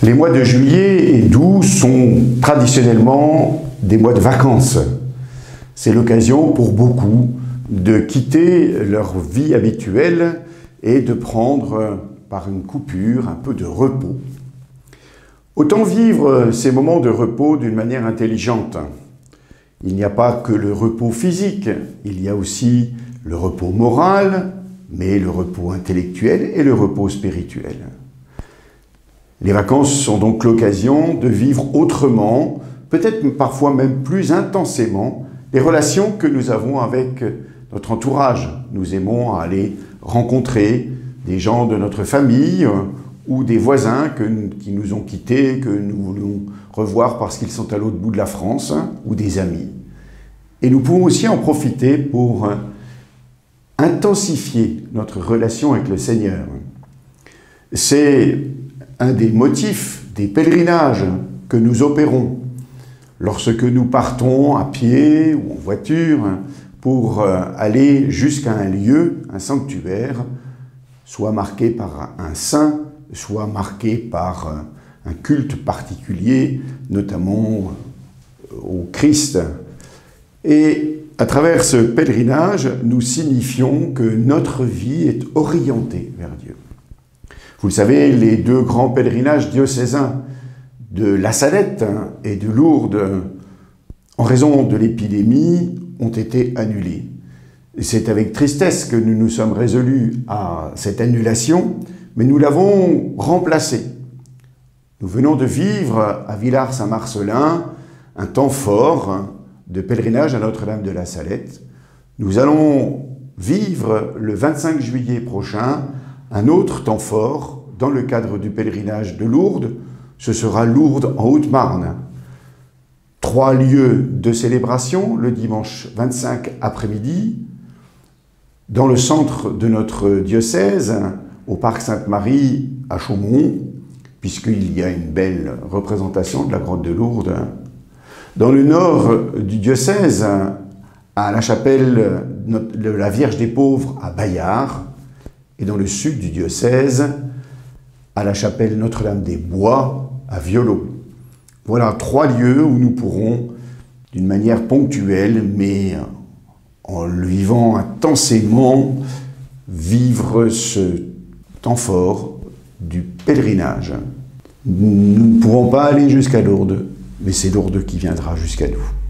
Les mois de juillet et d'août sont traditionnellement des mois de vacances. C'est l'occasion pour beaucoup de quitter leur vie habituelle et de prendre, par une coupure, un peu de repos. Autant vivre ces moments de repos d'une manière intelligente. Il n'y a pas que le repos physique, il y a aussi le repos moral, mais le repos intellectuel et le repos spirituel. Les vacances sont donc l'occasion de vivre autrement, peut-être parfois même plus intensément, les relations que nous avons avec notre entourage. Nous aimons aller rencontrer des gens de notre famille ou des voisins qui nous ont quittés, que nous voulons revoir parce qu'ils sont à l'autre bout de la France, ou des amis. Et nous pouvons aussi en profiter pour intensifier notre relation avec le Seigneur. C'est un des motifs des pèlerinages que nous opérons lorsque nous partons à pied ou en voiture pour aller jusqu'à un lieu, un sanctuaire, soit marqué par un saint, soit marqué par un culte particulier, notamment au Christ. Et à travers ce pèlerinage, nous signifions que notre vie est orientée vers Dieu. Vous le savez, les deux grands pèlerinages diocésains de La Salette et de Lourdes, en raison de l'épidémie, ont été annulés. C'est avec tristesse que nous nous sommes résolus à cette annulation, mais nous l'avons remplacée. Nous venons de vivre à Villars-Saint-Marcellin un temps fort de pèlerinage à Notre-Dame de la Salette. Nous allons vivre le 25 juillet prochain un autre temps fort dans le cadre du pèlerinage de Lourdes. Ce sera Lourdes en Haute-Marne. 3 lieux de célébration le dimanche 25 après-midi, dans le centre de notre diocèse, au Parc Sainte-Marie à Chaumont, puisqu'il y a une belle représentation de la grotte de Lourdes. Dans le nord du diocèse, à la chapelle de la Vierge des Pauvres à Bayard, et dans le sud du diocèse, à la chapelle Notre-Dame des Bois à Violo. Voilà 3 lieux où nous pourrons, d'une manière ponctuelle, mais en le vivant intensément, vivre ce temps fort du pèlerinage. Nous ne pourrons pas aller jusqu'à Lourdes, mais c'est Lourdes qui viendra jusqu'à nous.